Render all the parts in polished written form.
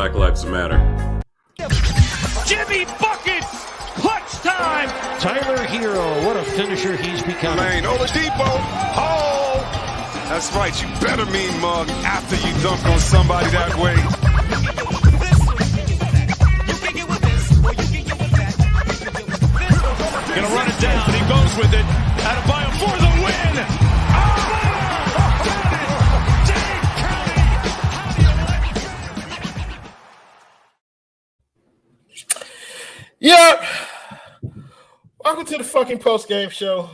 Black Lives Matter. Jimmy bucket! Clutch time! Tyler Hero, what a finisher he's becoming. Lane, Oladipo, oh! That's right, you better mean mug after you dunk on somebody that way. Gonna run it down, he goes with it. Adebayo for the win! Yep. Welcome to the fucking post-game show.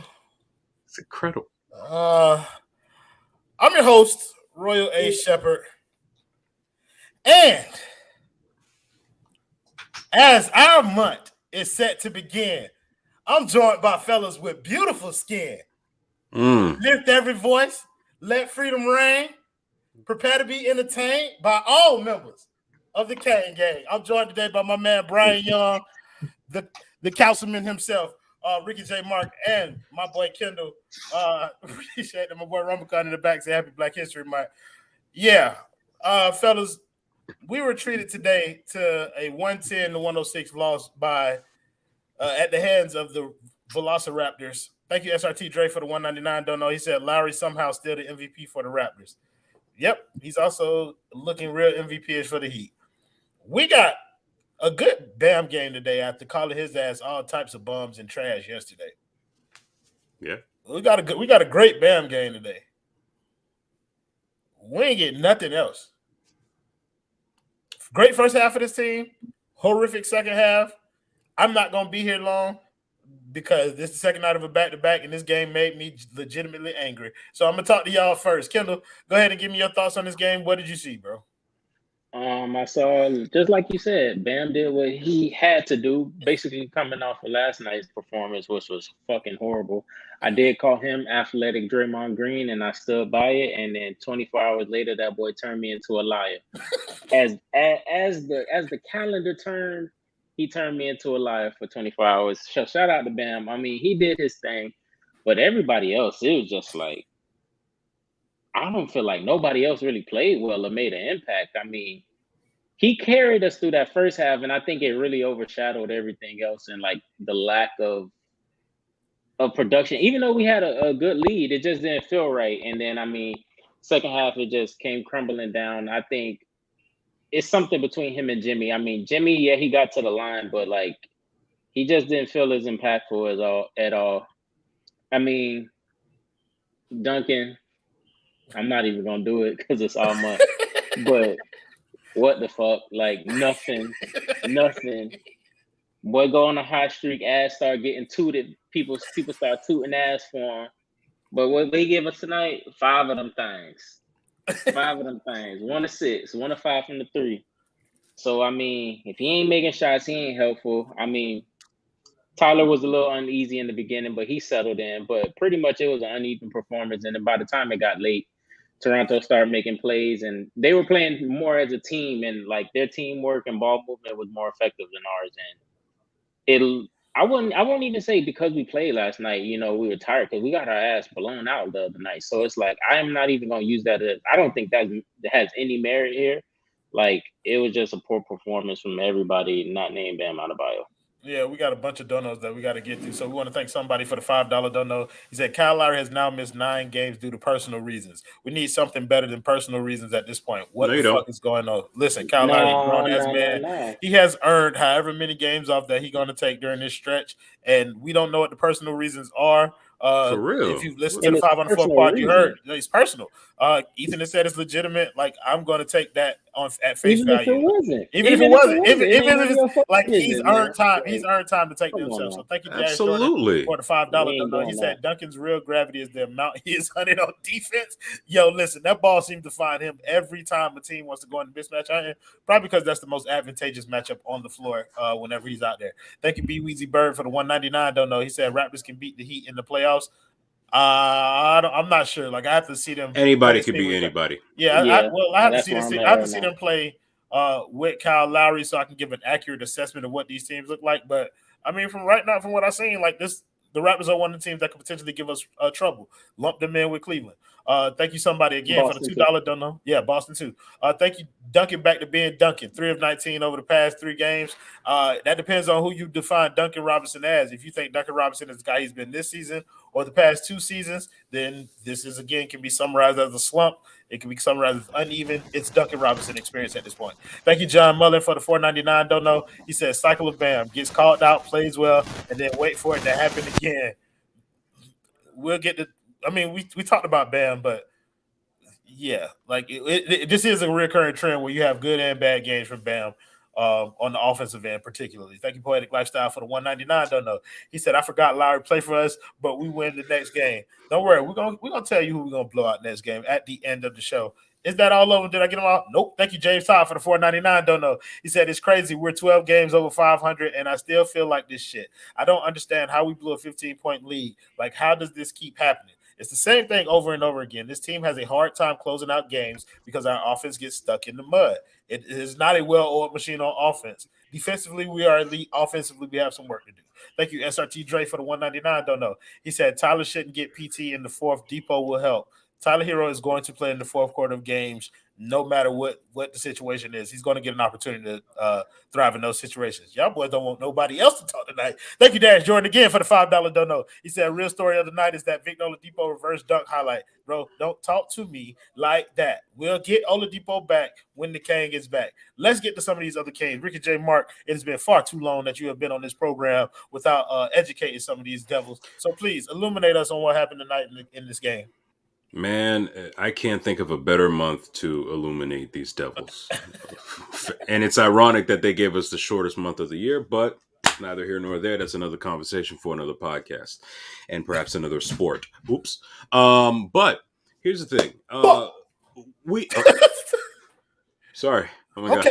It's incredible. I'm your host, Royal A. Shepherd. And as our month is set to begin, I'm joined by fellas with beautiful skin. Lift every voice, let freedom reign, prepare to be entertained by all members of the Kane Gang. I'm joined today by my man, Brian Young, the councilman himself, Ricky J. Mark, and my boy Kendall. Appreciate that. My boy Rumblecon in the back say happy Black History Month. Yeah, fellas, we were treated today to a 110-106 loss by at the hands of the Velociraptors. Thank you, SRT Dre, for the 199. Don't know. He said Lowry somehow still the MVP for the Raptors. Yep, he's also looking real MVP-ish for the Heat. We got a good Bam game today after calling his ass all types of bums and trash yesterday. Yeah. We got a great Bam game today. We ain't getting nothing else. Great first half of this team. Horrific second half. I'm not going to be here long because this is the second night of a back-to-back, and this game made me legitimately angry. So I'm going to talk to y'all first. Kendall, go ahead and give me your thoughts on this game. What did you see, bro? I saw, just like you said, Bam did what he had to do, basically coming off of last night's performance, which was fucking horrible. I did call him athletic Draymond Green, and I stood by it. And then 24 hours later, that boy turned me into a liar. As the calendar turned, he turned me into a liar for 24 hours. So shout out to Bam. I mean, he did his thing, but everybody else, it was just like, I don't feel like nobody else really played well or made an impact. I mean, he carried us through that first half, and I think it really overshadowed everything else and like the lack of production. Even though we had a good lead, it just didn't feel right. And then, I mean, second half, it just came crumbling down. I think it's something between him and Jimmy. I mean, Jimmy, yeah, he got to the line, but like he just didn't feel as impactful at all. I mean, Duncan, I'm not even gonna do it because it's all month. But what the fuck? Like nothing. Boy, go on a hot streak, ass start getting tooted. People start tooting ass for him. But what they give us tonight, 5 of them things. 5 of them things. 1 of 6, 1 of 5 from the 3. So I mean, if he ain't making shots, he ain't helpful. I mean, Tyler was a little uneasy in the beginning, but he settled in. But pretty much it was an uneven performance. And then by the time it got late, Toronto started making plays, and they were playing more as a team, and like their teamwork and ball movement was more effective than ours. And I won't even say because we played last night, you know, we were tired because we got our ass blown out the other night. So it's like I am not even gonna use that. I don't think that has any merit here. Like it was just a poor performance from everybody not named Bam Adebayo. Yeah, we got a bunch of donos that we got to get to. So we want to thank somebody for the $5 dono. He said, Kyle Lowry has now missed 9 games due to personal reasons. We need something better than personal reasons at this point. What the fuck is going on? Listen, Kyle Lowry, grown-ass man. No. He has earned however many games off that he's going to take during this stretch, and we don't know what the personal reasons are. For real. If you listen to the 5 on the 4 part, you heard it's personal. Ethan has said it's legitimate. Like I'm going to take that at face value. Even if it wasn't, like he's earned time. He's earned time to take themselves. So thank you, Jazz Jordan, for the $5 dono. He said Duncan's real gravity is the amount he is hunted on defense. Yo, listen, that ball seems to find him every time a team wants to go into mismatch hunting. Probably because that's the most advantageous matchup on the floor whenever he's out there. Thank you, B Weezy Bird, for the 199 dono. He said Raptors can beat the Heat in the playoffs. I'm not sure. Like I have to see them. Anybody could be anybody. Yeah. I have to see this. I have to see them play with Kyle Lowry so I can give an accurate assessment of what these teams look like. But I mean, from right now, from what I've seen, like this, the Raptors are one of the teams that could potentially give us trouble. Lump them in with Cleveland. Thank you, somebody again Boston for the $2 dono. Yeah, Boston too. Thank you, Duncan, back to being Duncan. 3 of 19 over the past 3 games. That depends on who you define Duncan Robinson as. If you think Duncan Robinson is the guy he's been this season or the past 2 seasons, then this is again can be summarized as a slump. It can be summarized as uneven. It's Duncan Robinson experience at this point. Thank you, John Muller, for the $4.99 dono. He says cycle of Bam, gets called out, plays well, and then wait for it to happen again. We'll get to. I mean, we talked about Bam, but yeah, like this is a recurring trend where you have good and bad games from Bam on the offensive end, particularly. Thank you, Poetic Lifestyle, for the $1.99. Don't know. He said, "I forgot Lowry played for us, but we win the next game. Don't worry, we're gonna tell you who we're gonna blow out next game at the end of the show." Is that all of them? Did I get them all? Nope. Thank you, James Todd, for the $4.99. Don't know. He said, "It's crazy. We're 12 games over 500, and I still feel like this shit. I don't understand how we blew a 15-point lead. Like, how does this keep happening? It's the same thing over and over again. This team has a hard time closing out games because our offense gets stuck in the mud. It is not a well-oiled machine on offense. Defensively, we are elite. Offensively, we have some work to do." Thank you, SRT Dre, for the $1.99. Don't know. He said, "Tyler shouldn't get PT in the fourth. Depot will help. Tyler Hero is going to play in the fourth quarter of games no matter what the situation is. He's going to get an opportunity to thrive in those situations. Y'all boys don't want nobody else to talk tonight." Thank you, Dash Jordan, again for the $5 dono. He said, "Real story of the night is that Victor Oladipo reverse dunk highlight." Bro, don't talk to me like that. We'll get Oladipo back when the King gets back. Let's get to some of these other Kings. Ricky J. Mark, it has been far too long that you have been on this program without educating some of these devils. So please illuminate us on what happened tonight in this game. Man, I can't think of a better month to illuminate these devils. And it's ironic that they gave us the shortest month of the year, but neither here nor there. That's another conversation for another podcast and perhaps another sport. Oops. But here's the thing. Sorry. Oh my God.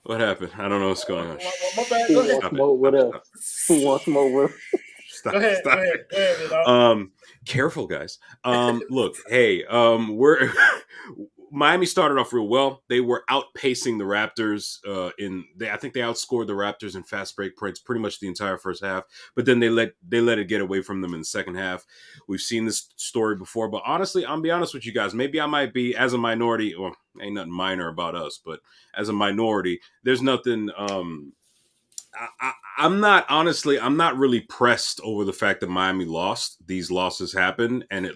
What happened? I don't know what's going on. My bad. Go ahead. Who wants more with? Go ahead. Careful, guys. Look, hey, Miami started off real well. They were outpacing the Raptors. I think they outscored the Raptors in fast break points pretty much the entire first half. But then they let it get away from them in the second half. We've seen this story before. But honestly, I'll be honest with you guys. Maybe I might be, as a minority, well, ain't nothing minor about us, but as a minority, there's nothing. I'm not really pressed over the fact that Miami lost. These losses happened, and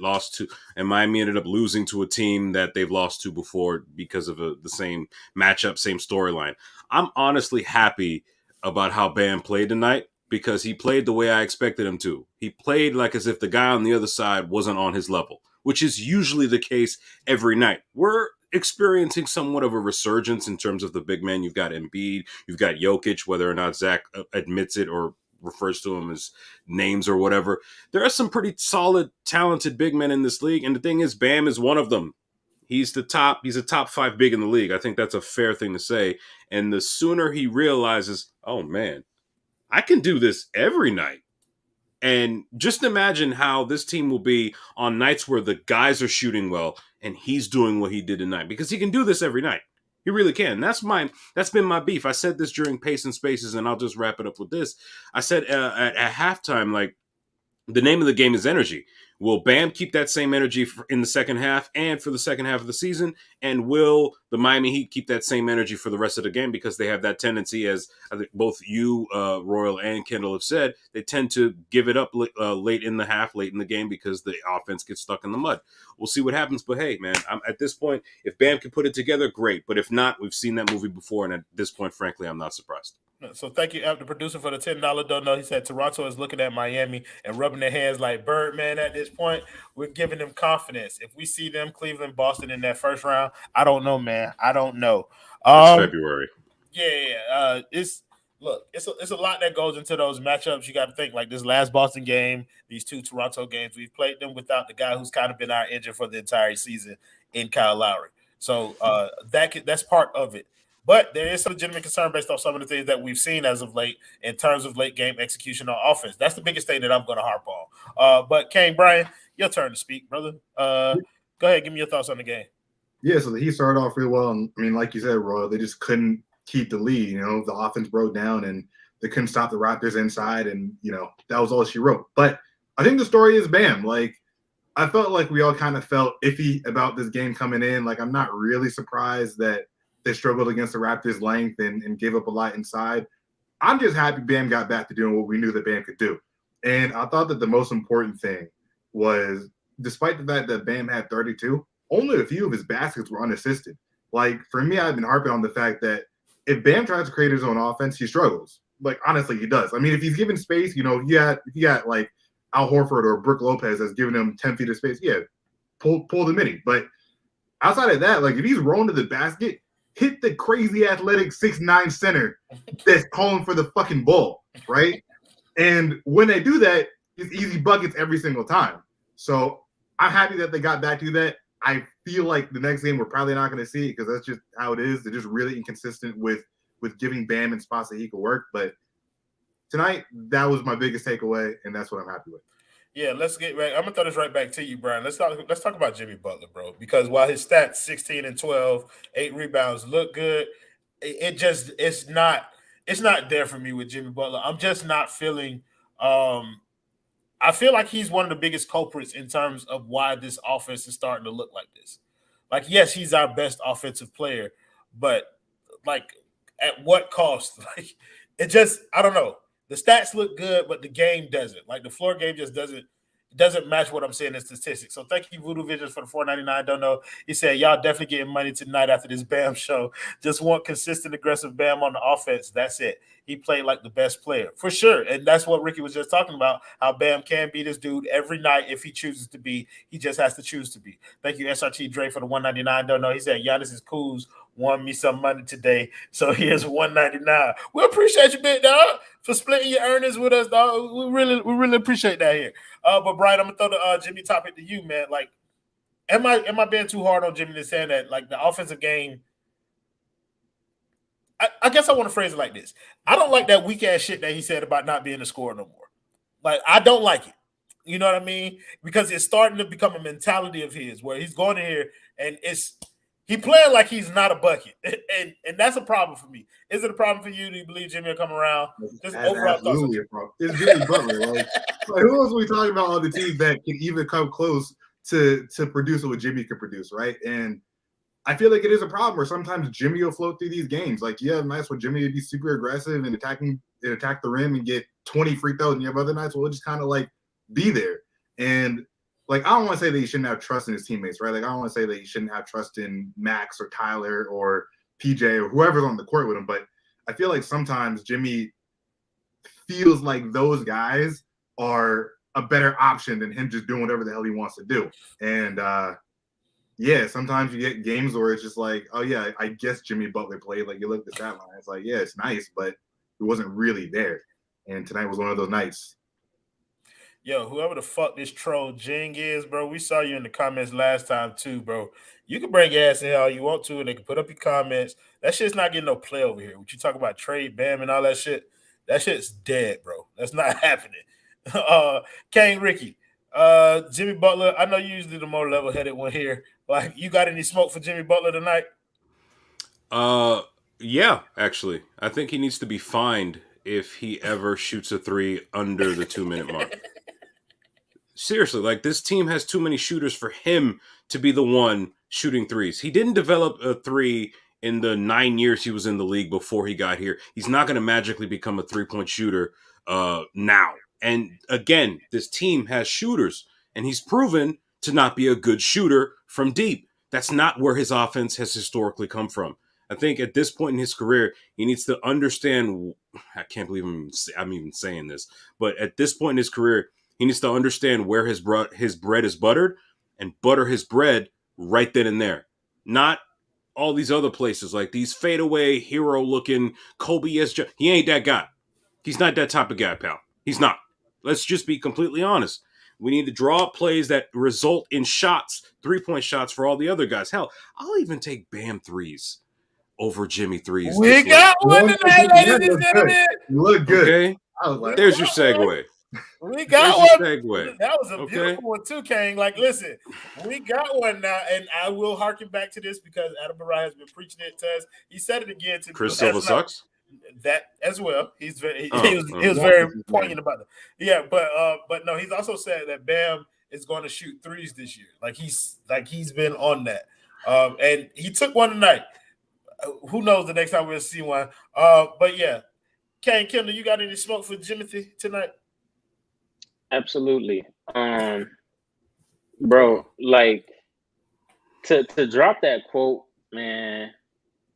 Miami ended up losing to a team that they've lost to before because of the same matchup, same storyline. I'm honestly happy about how Bam played tonight because he played the way I expected him to. He played like as if the guy on the other side wasn't on his level, which is usually the case every night. We're experiencing somewhat of a resurgence in terms of the big men. You've got Embiid, you've got Jokic, whether or not Zach admits it or refers to them as names or whatever. There are some pretty solid, talented big men in this league, and the thing is, Bam is one of them. He's a top 5 big in the league. I think that's a fair thing to say. And the sooner he realizes, oh man, I can do this every night. And just imagine how this team will be on nights where the guys are shooting well and he's doing what he did tonight, because he can do this every night. He really can. That's been my beef. I said this during Pace and Spaces, and I'll just wrap it up with this. I said at halftime, like, the name of the game is energy. Will Bam keep that same energy in the second half and for the second half of the season? And will the Miami Heat keep that same energy for the rest of the game? Because they have that tendency, as I think both you, Royal, and Kendall have said, they tend to give it up late in the half, late in the game, because the offense gets stuck in the mud. We'll see what happens. But hey, man, at this point, if Bam can put it together, great. But if not, we've seen that movie before. And at this point, frankly, I'm not surprised. So thank you, the producer, for the $10 dono. He said Toronto is looking at Miami and rubbing their hands like Birdman at this point. We're giving them confidence. If we see them, Cleveland, Boston, in that first round, I don't know, man. I don't know. It's February. Yeah. It's a lot that goes into those matchups. You got to think, like this last Boston game, these 2 Toronto games, we've played them without the guy who's kind of been our engine for the entire season in Kyle Lowry. So that's part of it. But there is some legitimate concern based off some of the things that we've seen as of late in terms of late game execution on offense. That's the biggest thing that I'm going to harp on. But Kane, Brian, your turn to speak, brother. Go ahead, give me your thoughts on the game. Yeah, so he started off real well. And I mean, like you said, Roy, they just couldn't keep the lead. You know, the offense broke down and they couldn't stop the Raptors inside. And, you know, that was all she wrote. But I think the story is Bam. Like, I felt like we all kind of felt iffy about this game coming in. Like, I'm not really surprised that they struggled against the Raptors' length and gave up a lot inside. I'm just happy Bam got back to doing what we knew that Bam could do. And I thought that the most important thing was, despite the fact that Bam had 32, only a few of his baskets were unassisted. Like, for me, I've been harping on the fact that if Bam tries to create his own offense, he struggles. Like, honestly, he does. I mean, if he's given space, if you got like Al Horford or Brook Lopez that's giving him 10 feet of space, yeah, pull the mini. But outside of that, like, if he's rolling to the basket, hit the crazy athletic 6'9" center that's calling for the fucking ball, right? And when they do that, it's easy buckets every single time. So I'm happy that they got back to that. I feel like the next game we're probably not going to see it because that's just how it is. They're just really inconsistent with giving Bam in spots that he could work. But tonight, that was my biggest takeaway, and that's what I'm happy with. Yeah, let's get right. I'm gonna throw this right back to you, Brian. Let's talk about Jimmy Butler, bro. Because while his stats 16 and 12, 8 rebounds look good, it's not there for me with Jimmy Butler. I'm just not feeling. I feel like he's one of the biggest culprits in terms of why this offense is starting to look like this. Like, yes, he's our best offensive player, but like, at what cost? Like, I don't know. The stats look good, but the game doesn't. Like, the floor game just doesn't match what I'm saying in statistics. So thank you, Voodoo Visions, for the $4.99. Don't know. He said, y'all definitely getting money tonight after this Bam show. Just want consistent, aggressive Bam on the offense. That's it. He played like the best player, for sure. And that's what Ricky was just talking about, how Bam can be this dude every night if he chooses to be. He just has to choose to be. Thank you, SRT Dre, for the $1.99. Don't know. He said, Giannis is cool. Won me some money today, so here's $1.99. We appreciate you, big dog, for splitting your earnings with us, dog. We really appreciate that here. But Brian, I'm gonna throw the Jimmy topic to you, man. Like, am I being too hard on Jimmy to saying that like the offensive game? I guess I want to phrase it like this. I don't like that weak ass shit that he said about not being a scorer no more. Like, I don't like it. You know what I mean? Because it's starting to become a mentality of his where he's going in here and he playing like he's not a bucket, and that's a problem for me. Is it a problem for you? Do you believe Jimmy will come around? Just absolutely a problem. It's Jimmy Butler. Like, who else are we talking about on the team that can even come close to produce what Jimmy can produce, right? And I feel like it is a problem where sometimes Jimmy will float through these games. Like, you have nights where Jimmy would be super aggressive and attack the rim and get 20 free throws, and you have other nights where we'll just kind of like be there. And like, I don't want to say that he shouldn't have trust in his teammates, right? Like, I don't want to say that he shouldn't have trust in Max or Tyler or PJ or whoever's on the court with him. But I feel like sometimes Jimmy feels like those guys are a better option than him just doing whatever the hell he wants to do. And yeah, sometimes you get games where it's just like, oh yeah, I guess Jimmy Butler played. Like, you look at the stat line, it's like, yeah, it's nice, but it wasn't really there. And tonight was one of those nights. Yo, whoever the fuck this troll Jing is, bro, we saw you in the comments last time too, bro. You can bring your ass in all you want to, and they can put up your comments. That shit's not getting no play over here. What you talk about trade, Bam, and all that shit, that shit's dead, bro. That's not happening. Kane Ricky, Jimmy Butler, I know you usually the more level-headed one here. Like, you got any smoke for Jimmy Butler tonight? Yeah, actually. I think he needs to be fined if he ever shoots a three under the 2-minute mark. Seriously, like, this team has too many shooters for him to be the one shooting threes. He didn't develop a three in the 9 years he was in the league before he got here. He's not going to magically become a three-point shooter now. And again, this team has shooters, and he's proven to not be a good shooter from deep. That's not where his offense has historically come from. I think at this point in his career, he needs to understand. I can't believe I'm even saying this, but at this point in his career, he needs to understand where his bread is buttered and butter his bread right then and there. Not all these other places, like these fadeaway hero-looking Kobe-esque. He ain't that guy. He's not that type of guy, pal. He's not. Let's just be completely honest. We need to draw up plays that result in shots, 3-point shots for all the other guys. Hell, I'll even take Bam threes over Jimmy threes. We got one tonight, ladies and gentlemen. You look good. Okay, like, there's your segue. We got There's one. Your segue. That was a beautiful one too, Kane. Like, listen, we got one now, and I will harken back to this because Adam Barai has been preaching it to us. He said it again to Chris Silva sucks. That as well. He was very poignant about it. Yeah, but no, he's also said that Bam is going to shoot threes this year. Like he's been on that. And he took one tonight. Who knows the next time we'll see one. But yeah, Kane Kendall, you got any smoke for Jimothy tonight? Absolutely. Bro, like to drop that quote, man,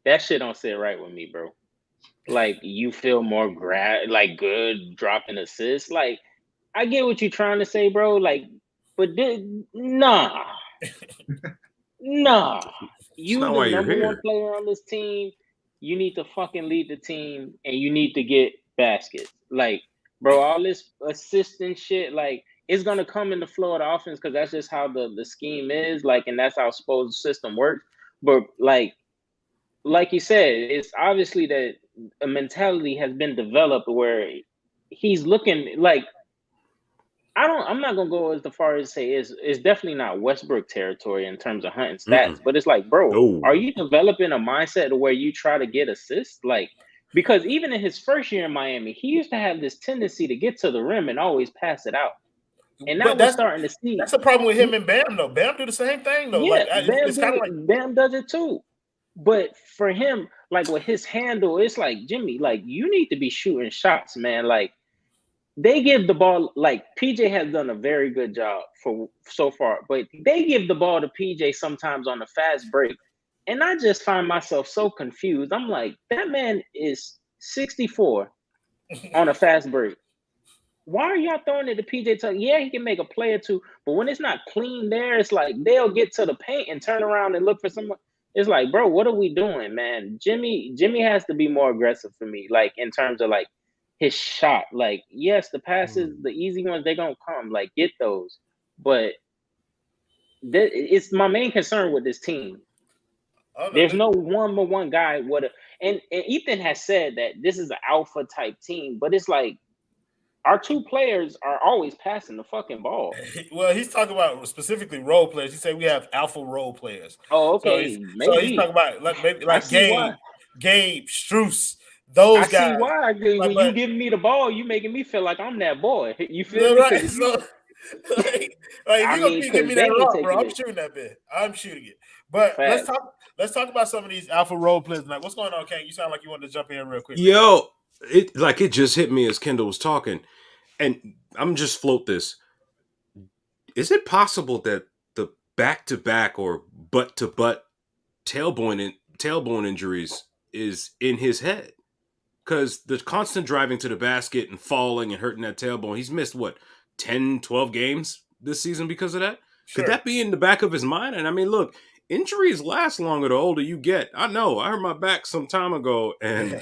that shit don't sit right with me, bro. Like you feel more good dropping assists. Like I get what you're trying to say, bro. Like, but nah. You not the why you're number one here. player on this team. You need to fucking lead the team, and you need to get baskets. Like, bro, all this assistant shit, like, it's gonna come in the flow of the offense because that's just how the scheme is. Like, and that's how the system works. But like you said, it's obviously that a mentality has been developed where he's looking like. I'm not gonna go as far as say it's definitely not Westbrook territory in terms of hunting stats, but it's like, bro, No. are you developing a mindset to where you try to get assists? Like, because even in his first year in Miami, he used to have this tendency to get to the rim and always pass it out. And now we're starting to see that's the problem with him and Bam, though. Bam do the same thing, though. Yeah, like Bam, it's kind of like Bam does it too. But for him, like with his handle, it's like, Jimmy, like you need to be shooting shots, man. Like they give the ball, like PJ has done a very good job for so far, but they give the ball to PJ sometimes on the fast break. And I just find myself so confused. I'm like, that man is 64 on a fast break. Why are y'all throwing it to PJ Tucker? Yeah, he can make a play or two, but when it's not clean there, it's like they'll get to the paint and turn around and look for someone. It's like, bro, what are we doing, man? Jimmy has to be more aggressive for me, like in terms of like his shot. Like, yes, the passes, the easy ones, they're gonna come. Like, get those. But it's my main concern with this team. There's no one guy. And Ethan has said that this is an alpha type team, but it's like our two players are always passing the fucking ball. Well, he's talking about specifically role players. He said we have alpha role players. Oh, okay. So he's talking about like Gabe, Strus, those guys. I see why. When you giving me the ball, you making me feel like I'm that boy. You feel me? Right. So, like if you're gonna give me that rock, bro, I'm shooting that bit. I'm shooting it. But let's talk about some of these alpha role players tonight. What's going on, Ken? You sound like you wanted to jump in real quick. Yo, it just hit me as Kendall was talking, and I'm just float this. Is it possible that the back-to-back or butt-to-butt tailbone injuries is in his head? Because the constant driving to the basket and falling and hurting that tailbone, he's missed, 10, 12 games this season because of that? Sure. Could that be in the back of his mind? And I mean, look, injuries last longer the older you get. I know. I hurt my back some time ago, and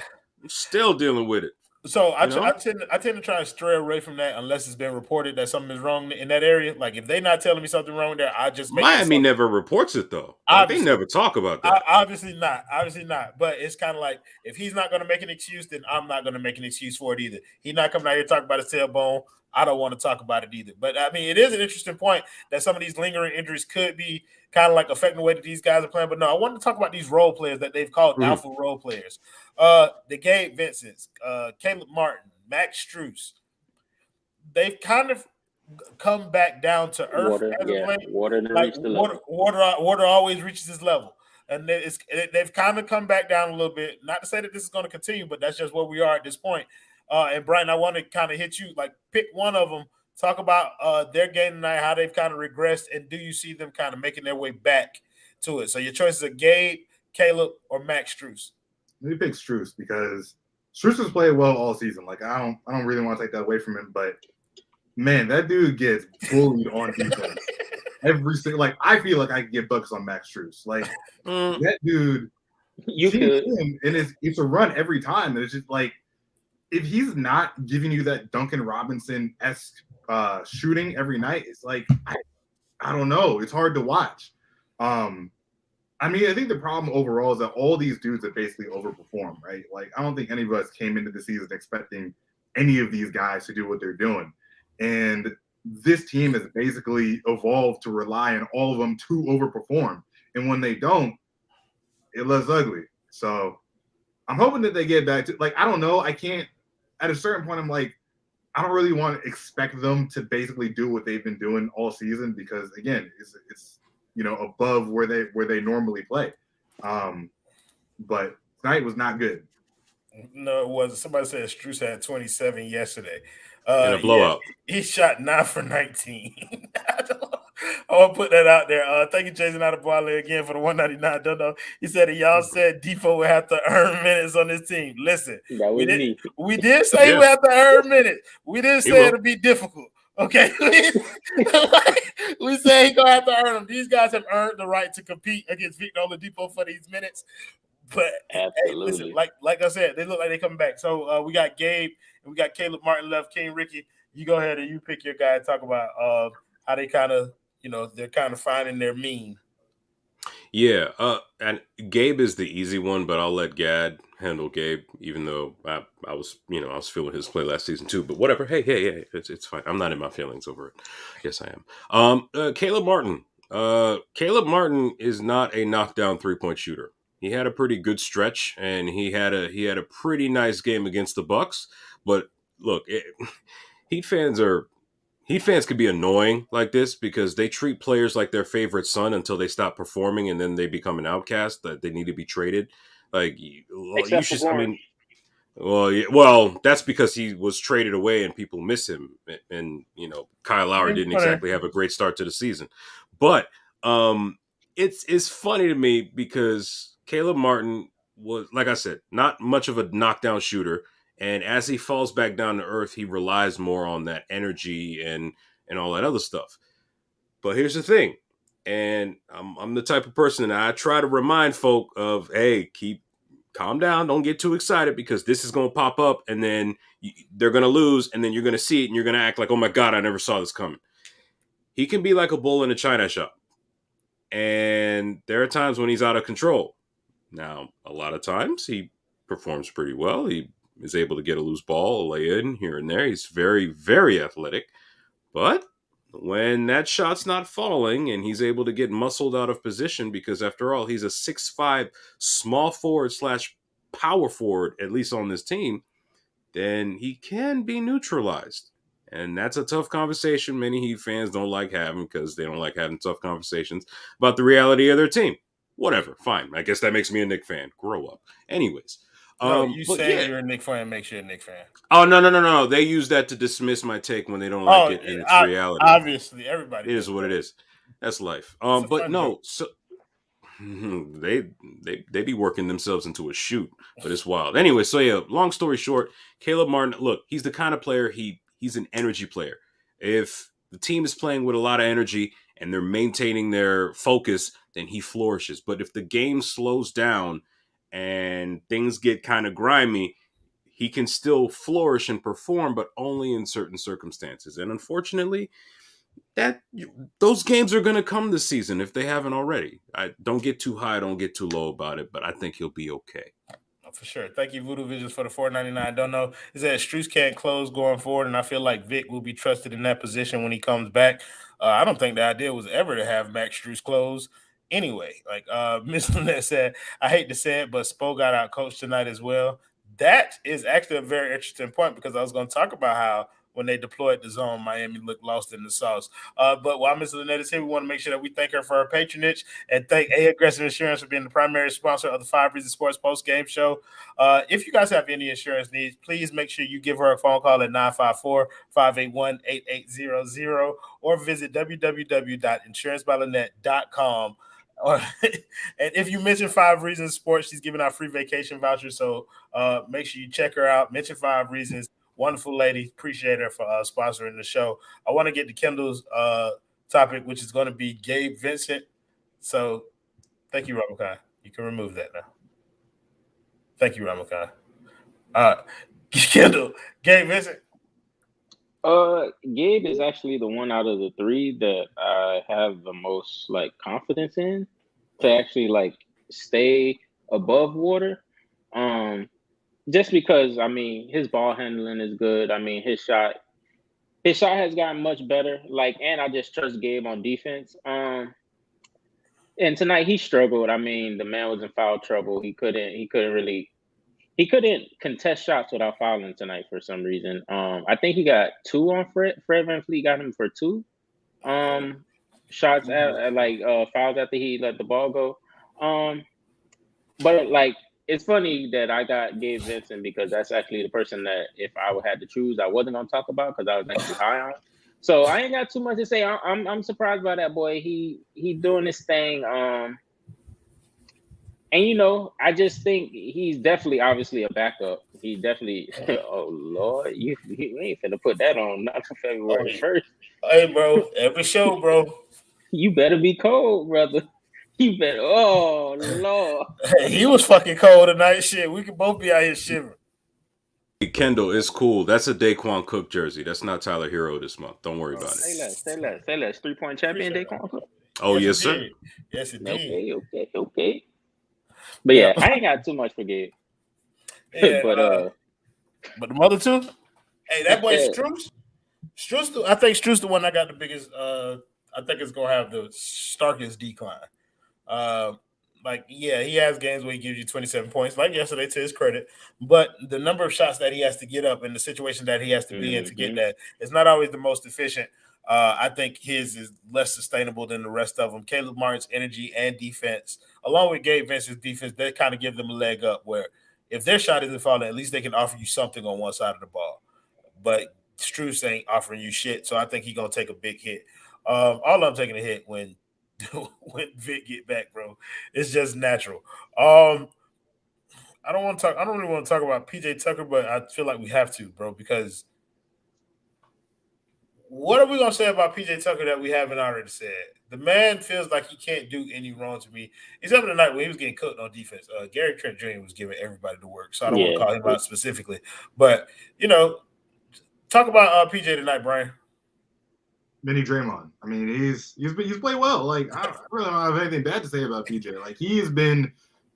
I'm still dealing with it. So I tend to try to stray away from that unless it's been reported that something is wrong in that area. Like if they're not telling me something wrong there, I just make Miami never reports it though. Like, they never talk about that. Obviously not. But it's kind of like if he's not going to make an excuse, then I'm not going to make an excuse for it either. He's not coming out here talking about his tailbone. I don't want to talk about it either. But I mean, it is an interesting point that some of these lingering injuries could be kind of like affecting the way that these guys are playing. But no, I wanted to talk about these role players that they've called alpha role players. The Gabe Vincents, Caleb Martin, Max Strus. They've kind of come back down to earth as of late. Water always reaches this level. And they've kind of come back down a little bit. Not to say that this is going to continue, but that's just where we are at this point. And Brian, I want to kind of hit you, like pick one of them, talk about their game tonight, how they've kind of regressed, and do you see them kind of making their way back to it? So your choices are Gabe, Caleb, or Max Strus. Let me pick Strus because Strus has played well all season. Like I don't really want to take that away from him, but man, that dude gets bullied on defense every single. Like I feel like I can get buckets on Max Strus. Like that dude, you could, and it's a run every time. And it's just like if he's not giving you that Duncan Robinson-esque shooting every night, it's like I don't know. It's hard to watch. I mean, I think the problem overall is that all these dudes have basically overperformed, right? Like, I don't think any of us came into the season expecting any of these guys to do what they're doing. And this team has basically evolved to rely on all of them to overperform. And when they don't, it looks ugly. So I'm hoping that they get back to, like, I don't know. I can't, at a certain point, I'm like, I don't really want to expect them to basically do what they've been doing all season because again, it's above where they normally play. But tonight was not good. No, it wasn't. Somebody said Strus had 27 yesterday. In a blowout. He shot 9 for 19. I want to put that out there. Thank you, Jason Adebwale, again for the 199. Don't know. He said y'all said Defo would have to earn minutes on this team. Listen, That was me. We did say he would have to earn minutes. We didn't say it'll be difficult. Okay, we say he's gonna have to earn them. These guys have earned the right to compete against Victor Oladipo for these minutes. But hey, listen, like I said, they look like they're coming back. So we got Gabe and we got Caleb Martin left. King Ricky, you go ahead and you pick your guy and talk about how they kind of, they're kind of finding their mean. Yeah, and Gabe is the easy one, but I'll let Gad handle Gabe, even though I was feeling his play last season too. But whatever. Hey, it's fine. I'm not in my feelings over it. Yes, I am. Caleb Martin. Caleb Martin is not a knockdown 3-point shooter. He had a pretty good stretch, and he had a pretty nice game against the Bucks. But look, Heat fans could be annoying like this because they treat players like their favorite son until they stop performing, and then they become an outcast that they need to be traded. Well, that's because he was traded away and people miss him. And Kyle Lowry didn't exactly have a great start to the season. But it's funny to me because Caleb Martin was, like I said, not much of a knockdown shooter. And as he falls back down to earth, he relies more on that energy and all that other stuff. But here's the thing. And I'm the type of person that I try to remind folk of, hey, calm down. Don't get too excited because this is going to pop up and then they're going to lose and then you're going to see it and you're going to act like, oh my God, I never saw this coming. He can be like a bull in a china shop. And there are times when he's out of control. Now, a lot of times he performs pretty well. He is able to get a loose ball, a lay in here and there. He's very, very athletic. But when that shot's not falling and he's able to get muscled out of position, because after all, he's a 6'5" small forward / power forward, at least on this team, then he can be neutralized. And that's a tough conversation many Heat fans don't like having because they don't like having tough conversations about the reality of their team. Whatever, fine. I guess that makes me a Knick fan. Grow up. Anyways. No, you saying you're a Knick fan makes you a Knick fan. Oh, no. They use that to dismiss my take when they don't like it, and it's reality. Obviously, everybody. It is what it is. That's life. But no, so they be working themselves into a shoot, but it's wild. Anyway, so yeah, long story short, Caleb Martin, look, he's the kind of player, he's an energy player. If the team is playing with a lot of energy and they're maintaining their focus, then he flourishes. But if the game slows down and things get kind of grimy, he can still flourish and perform, but only in certain circumstances. And unfortunately, those games are going to come this season if they haven't already. I don't get too high, don't get too low about it, but I think he'll be okay. For sure. Thank you, Voodoo Visions, for the $4.99. Don't know. Is that Strus can't close going forward, and I feel like Vic will be trusted in that position when he comes back. I don't think the idea was ever to have Max Strus close anyway. Like Miss Lynette said, I hate to say it, but Spo got out coached tonight as well. That is actually a very interesting point because I was going to talk about how when they deployed the zone, Miami looked lost in the sauce. But while Ms. Lynette is here, we want to make sure that we thank her for her patronage and thank A Aggressive Insurance for being the primary sponsor of the 5 Reasons Sports post-game show. If you guys have any insurance needs, please make sure you give her a phone call at 954-581-8800 or visit www.insurancebylynette.com. And if you mention 5 Reasons Sports, she's giving out free vacation vouchers. So make sure you check her out. Mention 5 Reasons. Wonderful lady. Appreciate her for sponsoring the show. I want to get to Kendall's topic, which is going to be Gabe Vincent. So thank you, Ramakai. You can remove that now. Thank you, Ramakai. Kendall, Gabe Vincent. Gabe is actually the one out of the 3 that I have the most confidence in to actually stay above water. Just because his ball handling is good. His shot has gotten much better. And I just trust Gabe on defense. And tonight he struggled. The man was in foul trouble. He couldn't really He couldn't contest shots without fouling tonight for some reason. I think he got 2 on Fred. Fred VanVleet got him for 2 shots at fouls after he let the ball go. But like, it's funny that I got Gabe Vincent because that's actually the person that if I would had to choose, I wasn't gonna talk about because I was actually high on. So I ain't got too much to say. I'm surprised by that boy. He doing this thing. And you know, I just think he's definitely obviously a backup. He definitely oh Lord, you ain't finna put that on not for February 1st. Hey bro, every show, bro. You better be cold, brother. You better oh Lord. He was fucking cold tonight. Shit, we could both be out here shivering. Kendall, it's cool. That's a Daquan Cook jersey. That's not Tyler Hero this month. Don't worry about it. Say less. 3-point champion Daquan Cook. Oh, yes, sir. Yes, indeed. Okay. But yeah, I ain't got too much for Gabe. Yeah, but the mother two, hey, that boy Strus. I think Strus the one that got the biggest. I think it's gonna have the starkest decline. He has games where he gives you 27 points, like yesterday, to his credit. But the number of shots that he has to get up and the situation that he has to be in to get that is not always the most efficient. I think his is less sustainable than the rest of them. Caleb Martin's energy and defense, along with Gabe Vincent's defense, they kind of give them a leg up where if their shot isn't falling, at least they can offer you something on one side of the ball. But Strus ain't offering you shit, so I think he's going to take a big hit. All of them taking a hit when Vic get back, bro. It's just natural. I don't really want to talk about PJ Tucker, but I feel like we have to, bro, because what are we gonna say about PJ Tucker that we haven't already said? The man feels like he can't do any wrong to me. Except for the night when he was getting cooked on defense. Gary Trent Jr. was giving everybody the work, so I don't want to call him out specifically. But talk about PJ tonight, Brian. Mini Draymond. I mean, he's played well. Like I really don't have anything bad to say about PJ. Like he's been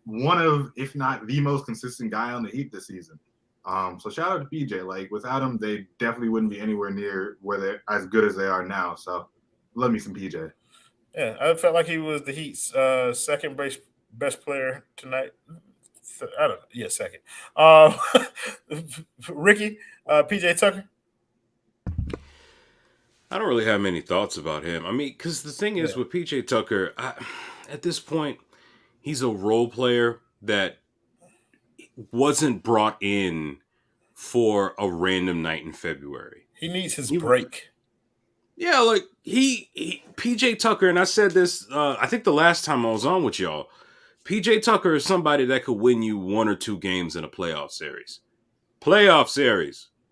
one of, if not the most consistent guy on the Heat this season. So shout out to PJ. Like without him, they definitely wouldn't be anywhere near where they're as good as they are now. So love me some PJ. Yeah, I felt like he was the Heat's second best player tonight. I don't know. Yeah, second. Ricky, PJ Tucker. I don't really have many thoughts about him. I mean, because the thing is with PJ Tucker, at this point, he's a role player that wasn't brought in for a random night in February. He needs his break. Yeah, like he PJ Tucker, and I said this, I think the last time I was on with y'all, PJ Tucker is somebody that could win you 1 or 2 games in a playoff series.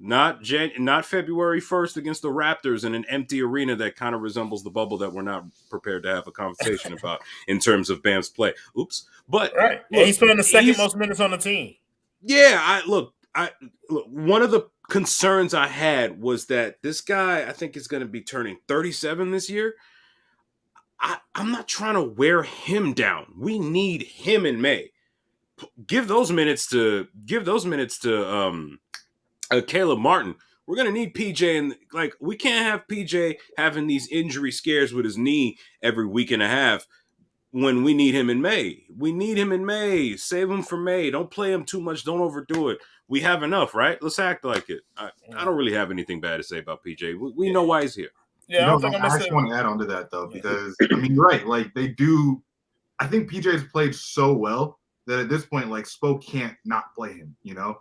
Not February 1st against the Raptors in an empty arena that kind of resembles the bubble that we're not prepared to have a conversation about in terms of Bam's play. Oops. But right. Look, he's playing the second most minutes on the team. Yeah, look, one of the concerns I had was that this guy, I think, is going to be turning 37 this year. I'm not trying to wear him down. We need him in May. Give those minutes to Caleb Martin. We're going to need PJ, and like we can't have PJ having these injury scares with his knee every week and a half when we need him in May. We need him in May. Save him for May. Don't play him too much. Don't overdo it. We have enough, right? Let's act like it. I don't really have anything bad to say about PJ. We know why he's here. Yeah, I actually want to add on to that, though, because, I mean, you're right. Like, they do – I think PJ's played so well that at this point, like, Spo can't not play him, you know?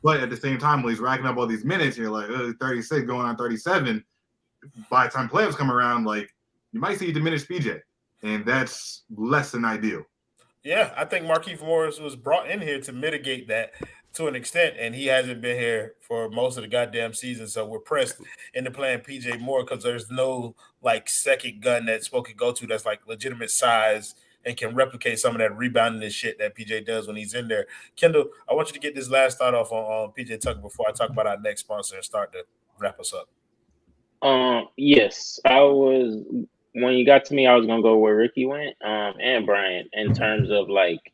But at the same time, when he's racking up all these minutes, you're like, 36 going on 37. By the time playoffs come around, like, you might see diminished PJ, and that's less than ideal. Yeah, I think Markieff Morris was brought in here to mitigate that to an extent, and he hasn't been here for most of the goddamn season. So we're pressed into playing PJ more because there's no like second gun that Spo can go to that's like legitimate size and can replicate some of that rebounding and shit that PJ does when he's in there. Kendall, I want you to get this last thought off on PJ Tucker before I talk about our next sponsor and start to wrap us up. Yes, I was. When you got to me, I was gonna go where Ricky went, and Brian in terms of like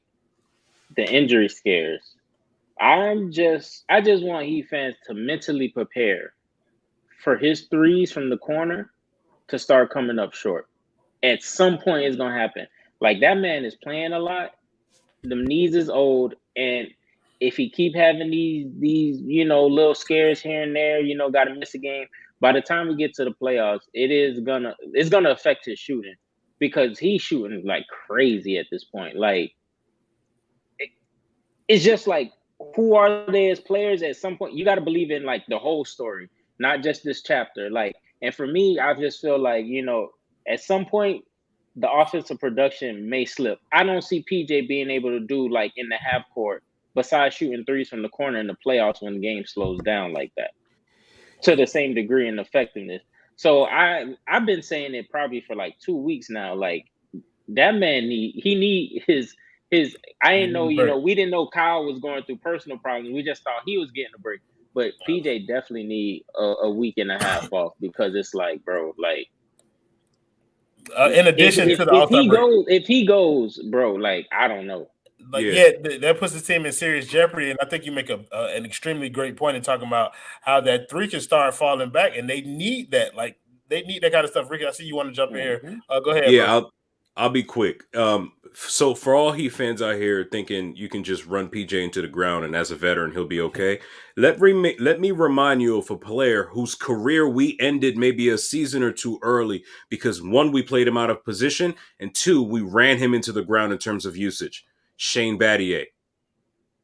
the injury scares. I just want Heat fans to mentally prepare for his threes from the corner to start coming up short. At some point, it's gonna happen. Like that man is playing a lot. The knees is old, and if he keep having these little scares here and there, got to miss a game. By the time we get to the playoffs, it's gonna affect his shooting because he's shooting like crazy at this point. Like it's just like, who are they as players? At some point, you got to believe in like the whole story, not just this chapter. Like, and for me, I just feel like at some point the offensive production may slip. I don't see PJ being able to do like in the half court, besides shooting threes from the corner in the playoffs when the game slows down like that, to the same degree in effectiveness. So I've been saying it probably for like 2 weeks now. Like that man need his. I didn't know, we didn't know Kyle was going through personal problems. We just thought he was getting a break. But PJ definitely need a week and a half off, because it's like, bro, like in addition to the All-Star break, if he goes, bro, like I don't know. Like that puts the team in serious jeopardy, and I think you make an extremely great point in talking about how that three can start falling back, and they need that. Like they need that kind of stuff. Ricky, I see you want to jump in here. Go ahead. Yeah, bro. I'll be quick. So for all Heat fans out here thinking you can just run PJ into the ground and as a veteran he'll be okay, let me remind you of a player whose career we ended maybe a season or two early because one, we played him out of position, and two, we ran him into the ground in terms of usage. Shane Battier.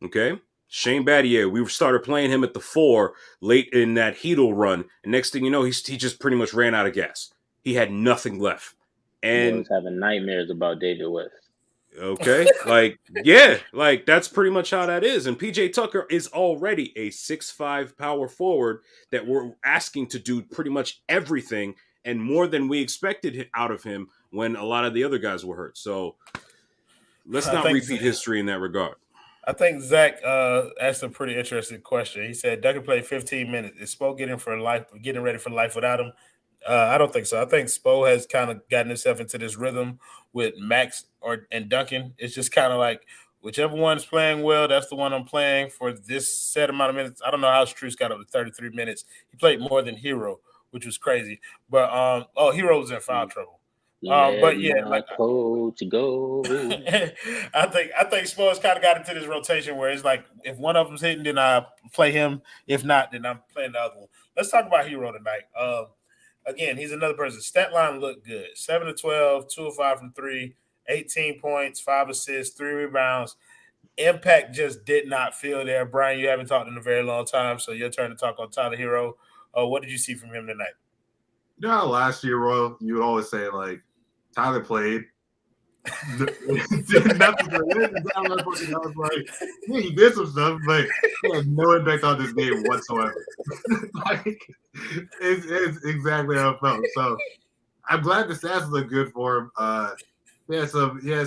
Okay? Shane Battier, we started playing him at the 4 late in that Heatle run, and next thing you know, he just pretty much ran out of gas. He had nothing left. And I was having nightmares about David West. Okay, like that's pretty much how that is. And PJ Tucker is already a 6'5" power forward that we're asking to do pretty much everything and more than we expected out of him when a lot of the other guys were hurt. So let's not repeat history in that regard. I think Zach asked a pretty interesting question. He said Duncan played 15 minutes. Is Spo getting ready for life without him? I don't think so. I think Spo has kind of gotten himself into this rhythm with Max and Duncan. It's just kind of like whichever one's playing well, that's the one I'm playing for this set amount of minutes. I don't know how Strus got up to 33 minutes. He played more than Hero, which was crazy. But Hero was in foul trouble. But yeah, like coach go. I think Spo's kind of got into this rotation where it's like if one of them's hitting, then I play him. If not, then I'm playing the other one. Let's talk about Hero tonight. Again, he's another person. Stat line looked good. 7 of 12, 2 of 5 from 3, 18 points, 5 assists, 3 rebounds. Impact just did not feel there. Brian, you haven't talked in a very long time, so your turn to talk on Tyler Hero. What did you see from him tonight? Last year, Royal, you would always say, like, Tyler played. Did nothing for him. I was like, yeah, he did some stuff, but he had no impact on this game whatsoever. Like, it's exactly how it felt. So I'm glad the stats look good for him. He has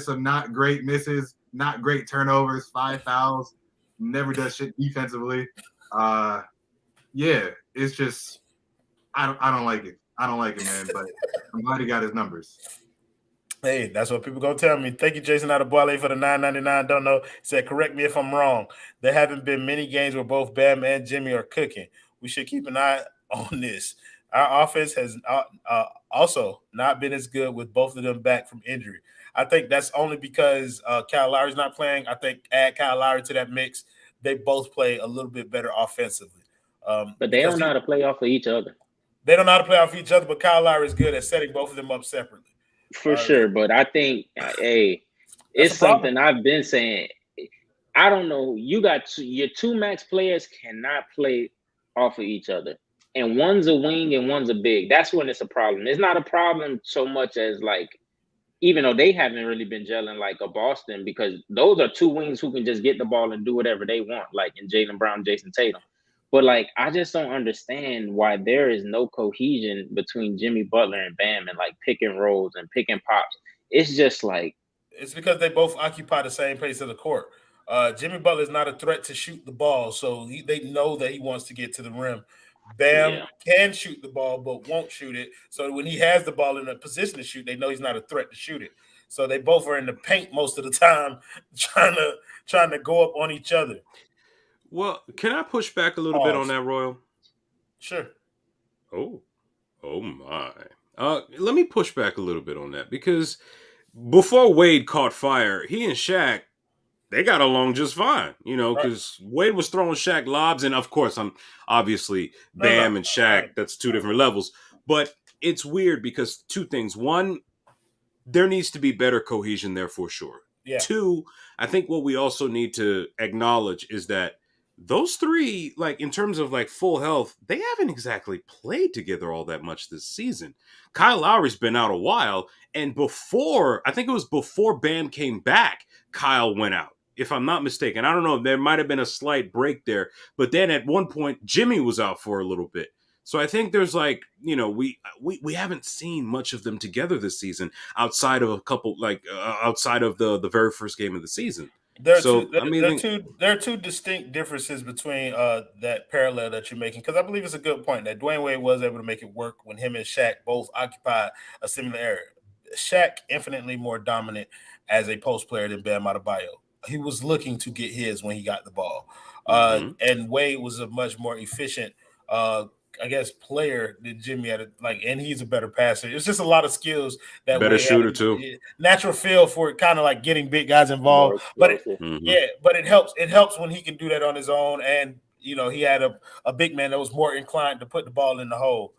some not great misses, not great turnovers, 5 fouls, never does shit defensively. It's just I don't like it. I don't like it, man, but I'm glad he got his numbers. Hey, that's what people gonna tell me. Thank you, Jason Adeboale, for the $9.99. Don't know. Said, correct me if I'm wrong. There haven't been many games where both Bam and Jimmy are cooking. We should keep an eye on this. Our offense has also not been as good with both of them back from injury. I think that's only because Kyle Lowry's not playing. I think add Kyle Lowry to that mix, they both play a little bit better offensively. But they don't know how to play off of each other. They don't know how to play off each other, but Kyle Lowry is good at setting both of them up separately. For sure, but I think, it's something I've been saying. I don't know. You got your 2 max players cannot play off of each other, and one's a wing and one's a big. That's when it's a problem. It's not a problem so much as like, even though they haven't really been gelling like a Boston, because those are 2 wings who can just get the ball and do whatever they want, like in Jaylen Brown, Jason Tatum. But, like, I just don't understand why there is no cohesion between Jimmy Butler and Bam and, like, pick and rolls and pick and pops. It's just like – it's because they both occupy the same place of the court. Jimmy Butler is not a threat to shoot the ball, so they know that he wants to get to the rim. Bam can shoot the ball but won't shoot it. So when he has the ball in a position to shoot, they know he's not a threat to shoot it. So they both are in the paint most of the time trying to go up on each other. Well, can I push back a little bit on that, Royal? Sure. Oh my. Let me push back a little bit on that because before Wade caught fire, he and Shaq they got along just fine, Right. because Wade was throwing Shaq lobs, and of course, I'm obviously No. Bam and Shaq. Right. That's two different levels, but it's weird because two things. One, there needs to be better cohesion there for sure. Yeah. Two, I think what we also need to acknowledge is that those three, like in terms of like full health, they haven't exactly played together all that much this season. Kyle Lowry's been out a while, and I think it was before Bam came back, Kyle went out. If I'm not mistaken, I don't know. There might have been a slight break there, but then at one point, Jimmy was out for a little bit. So I think there's like, we haven't seen much of them together this season outside of a couple, like outside of the very first game of the season. There are two. So I mean, There are two distinct differences between that parallel that you're making, because I believe it's a good point that Dwayne Wade was able to make it work when him and Shaq both occupied a similar area. Shaq infinitely more dominant as a post player than Bam Adebayo. He was looking to get his when he got the ball, and Wade was a much more efficient. I guess player than Jimmy had and he's a better passer. It's just a lot of skills that better Wade shooter had too. natural feel for it, kind of like getting big guys involved. But it helps. It helps when he can do that on his own, and he had a big man that was more inclined to put the ball in the hole.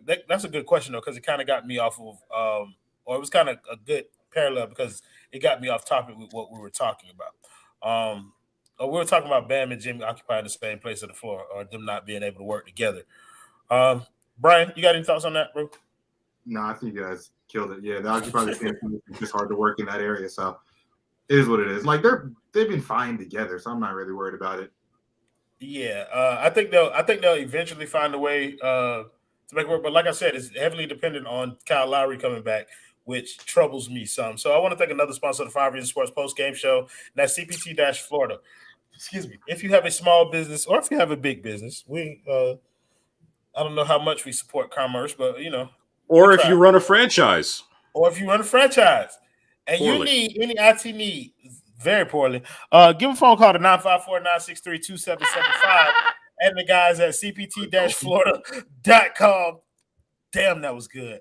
That's a good question though, because it kind of got me off of, or it was kind of a good parallel because it got me off topic with what we were talking about. We were talking about Bam and Jimmy occupying the same place of the floor, or them not being able to work together. Brian, you got any thoughts on that, bro? No, I think you guys killed it. Yeah, the occupy the same place. It's just hard to work in that area, so it is what it is. Like they've been fine together, so I'm not really worried about it. Yeah, I think they'll eventually find a way to make it work. But like I said, it's heavily dependent on Kyle Lowry coming back, which troubles me some. So I want to thank another sponsor of the 5 Reasons Sports Post Game Show, and that's CPT-Florida. Excuse me. If you have a small business or if you have a big business, we I don't know how much we support commerce, but or if you run a franchise, and poorly. you need any IT need very poorly, give a phone call to 954-963-2775 and the guys at cpt-florida.com. Damn, that was good.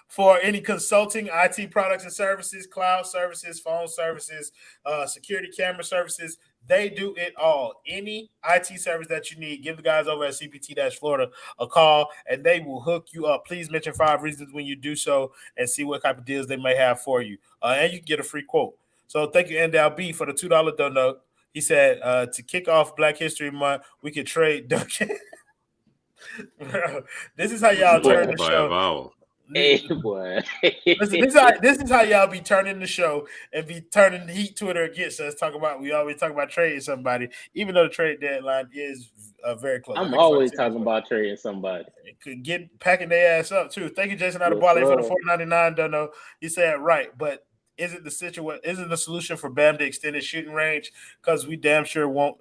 For any consulting, IT products and services, cloud services, phone services, security camera services, they do it all. Any IT service that you need, give the guys over at CPT-Florida a call, and they will hook you up. Please mention 5 Reasons when you do so and see what type of deals they may have for you. And you can get a free quote. So thank you, Endal B, for the $2 donut. He said, to kick off Black History Month, we could trade Duncan. Bro, this is how y'all turn the show. Hey, boy. This is how y'all be turning the show and be turning the heat Twitter against us. We always talk about trading somebody, even though the trade deadline is very close. I'm always talking about trading somebody. Could get packing their ass up too. Thank you, Jason Adebwale, for the $4.99. Don't know. You said right, but isn't the solution for Bam to extend his shooting range? Because we damn sure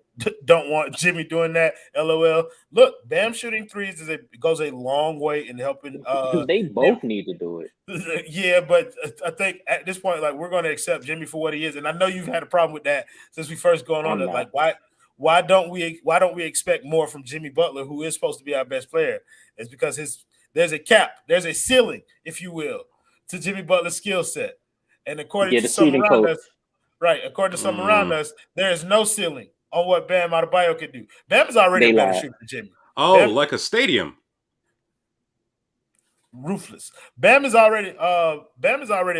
don't want Jimmy doing that. LOL. Look, Bam shooting threes goes a long way in helping. They both need to do it. Yeah, but I think at this point, like, we're going to accept Jimmy for what he is, and I know you've had a problem with that since we first going on. Like, why don't we expect more from Jimmy Butler, who is supposed to be our best player? It's because there's a cap, there's a ceiling, if you will, to Jimmy Butler's skill set. And according to some around us, there is no ceiling on what Bam Adebayo can do. Bam is already a better shooter than Jimmy. Like a stadium. Ruthless. Bam is already a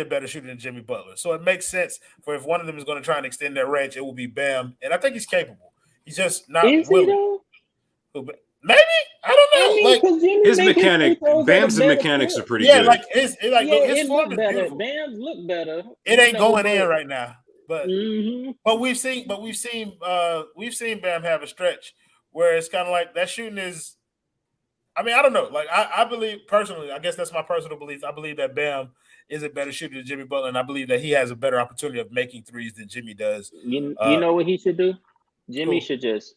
better shooter than Jimmy Butler. So it makes sense for if one of them is going to try and extend their range, it will be Bam. And I think he's capable. He's just not willing. Maybe, I don't know. His mechanics, Bam's mechanics are pretty good. His form is beautiful. Bam's look better. It ain't going in right now, but we've seen Bam have a stretch where it's kind of like that shooting is. I mean, I don't know. Like I believe personally, I guess that's my personal belief. I believe that Bam is a better shooter than Jimmy Butler, and I believe that he has a better opportunity of making threes than Jimmy does. You know what he should do? Jimmy should just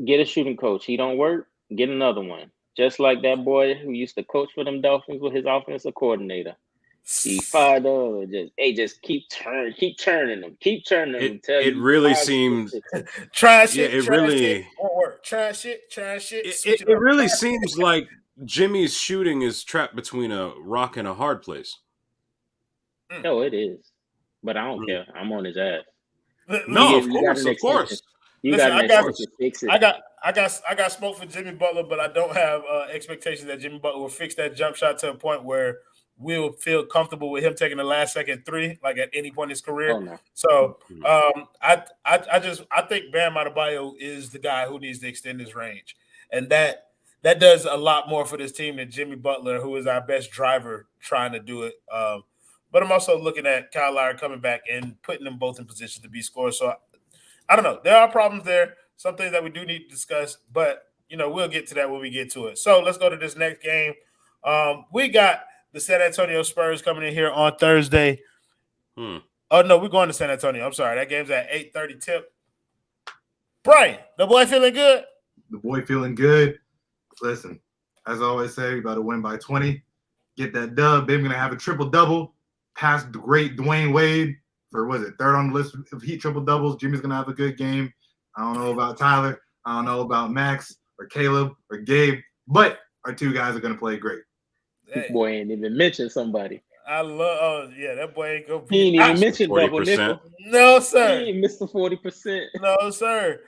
get a shooting coach. He don't work, get another one. Just like that boy who used to coach for them Dolphins with his offensive coordinator. He fired up. Just keep turning them. It really seems try shit. It really won't work. Try shit. It really seems like Jimmy's shooting is trapped between a rock and a hard place. No, it is. but I don't care. I'm on his ass. No, You of got an extension. course. You Listen, got an extension. Fix it. I got smoke for Jimmy Butler, but I don't have expectations that Jimmy Butler will fix that jump shot to a point where we'll feel comfortable with him taking the last second three, like at any point in his career. Oh, no. So I think Bam Adebayo is the guy who needs to extend his range, and that does a lot more for this team than Jimmy Butler, who is our best driver, trying to do it. But I'm also looking at Kyle Lowry coming back and putting them both in position to be scorers. So I don't know. There are problems there, some things that we do need to discuss, but we'll get to that when we get to it. So let's go to this next game. We got the San Antonio Spurs coming in here on Thursday. Oh no, we're going to San Antonio. I'm sorry. That game's at 8:30 tip. Brian, the boy feeling good? The boy feeling good. Listen, as I always say, we about to win by 20. Get that dub. Baby gonna have a triple-double. Past the great Dwayne Wade for, third on the list of Heat triple-doubles. Jimmy's gonna have a good game. I don't know about Tyler. I don't know about Max or Caleb or Gabe, but our two guys are gonna play great. This boy ain't even mentioned somebody. I love. That boy ain't gonna be. He ain't even mentioned 40%. double nickel. No, sir. He ain't missed the 40%. No, sir.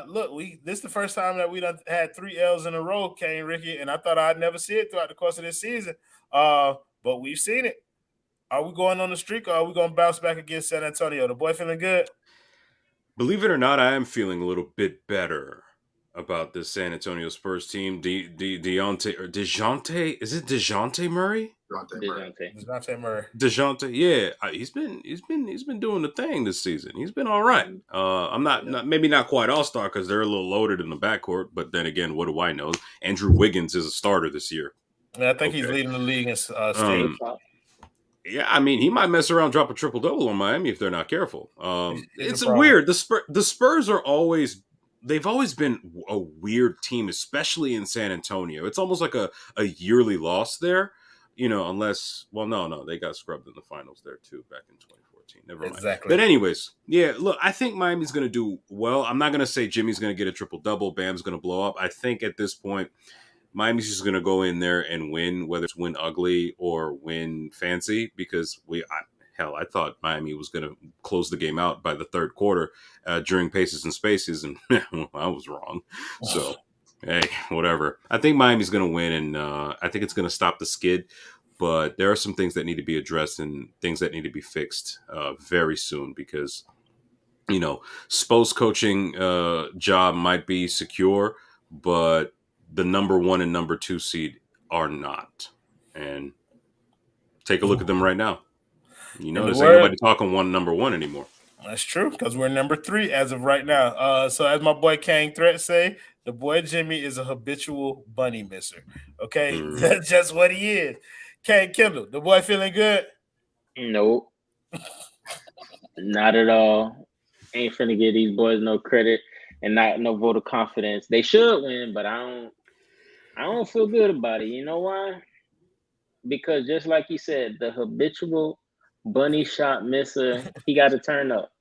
Look, this is the first time that we done had 3 L's in a row, Kane, Ricky, and I thought I'd never see it throughout the course of this season. But we've seen it. Are we going on the streak, or are we going to bounce back against San Antonio? The boy feeling good? Believe it or not, I am feeling a little bit better about this San Antonio Spurs team. DeJounte, is it DeJounte Murray? DeJounte Murray. DeJounte, yeah, he's been doing the thing this season. He's been all right. I'm not maybe not quite all-star because they're a little loaded in the backcourt, but then again, what do I know? Andrew Wiggins is a starter this year. Yeah, I think he's leading the league in steals. Yeah, I mean, he might mess around, drop a triple-double on Miami if they're not careful. It's weird. The Spurs are they've always been a weird team, especially in San Antonio. It's almost like a yearly loss there, unless, no, they got scrubbed in the finals there too back in 2014. Never mind. Exactly. But anyways, yeah, look, I think Miami's going to do well. I'm not going to say Jimmy's going to get a triple-double, Bam's going to blow up. I think at this point, Miami's just going to go in there and win, whether it's win ugly or win fancy, because I thought Miami was going to close the game out by the third quarter during Paces and Spaces, and I was wrong. So, hey, whatever. I think Miami's going to win, and I think it's going to stop the skid, but there are some things that need to be addressed and things that need to be fixed very soon because, Spo's coaching job might be secure, but the number 1 and number 2 seed are not. And take a look at them right now. There's ain't nobody talking number one anymore. That's true, because we're number 3 as of right now. So as my boy Kang Threat say, the boy Jimmy is a habitual bunny misser. Okay? That's just what he is. Kang Kendall, the boy feeling good? Nope. Not at all. Ain't finna give these boys no credit and no vote of confidence. They should win, but I don't feel good about it. You know why? Because just like you said, the habitual bunny shot misser, he got to turn up.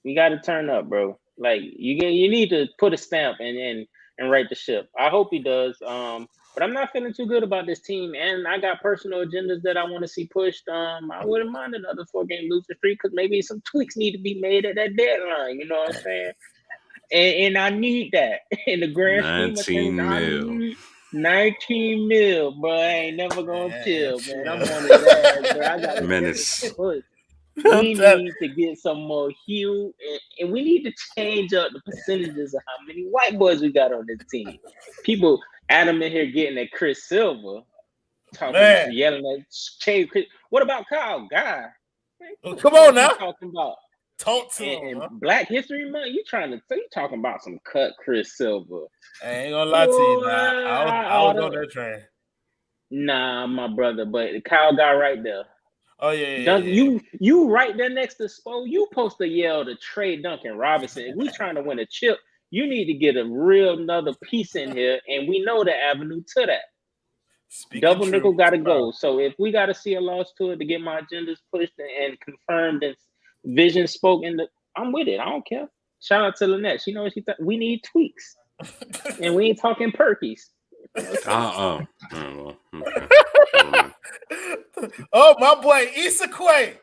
You got to turn up, bro. Like you need to put a stamp and right the ship. I hope he does. But I'm not feeling too good about this team, and I got personal agendas that I want to see pushed. I wouldn't mind another 4-game losing streak because maybe some tweaks need to be made at that deadline. You know what I'm saying? And I need that in the grand scheme of things. 19 mil, bro. I ain't never gonna chill, man. I'm on his ass, bro. I got menace. We need to get some more hue, and we need to change up the percentages of how many white boys we got on this team. People, Adam in here getting at Chris Silver, yelling at Chase. What about Kyle Guy? Come on now. Talking about talk to him. Black History Month. You talking about some cut Chris Silver? I ain't gonna lie to you. I was on that train. Nah, my brother, but Kyle Guy right there. Oh yeah. You right there next to Spo. You supposed to yell to Trey Duncan Robinson. If we trying to win a chip, you need to get a real another piece in here, and we know the avenue to that. Double nickel got to go. So if we got to see a loss to it to get my agendas pushed and confirmed and vision spoken, I'm with it. I don't care. Shout out to Lynette. She knows we need tweaks, and we ain't talking perkies. Okay. Oh, my boy Issa Quay.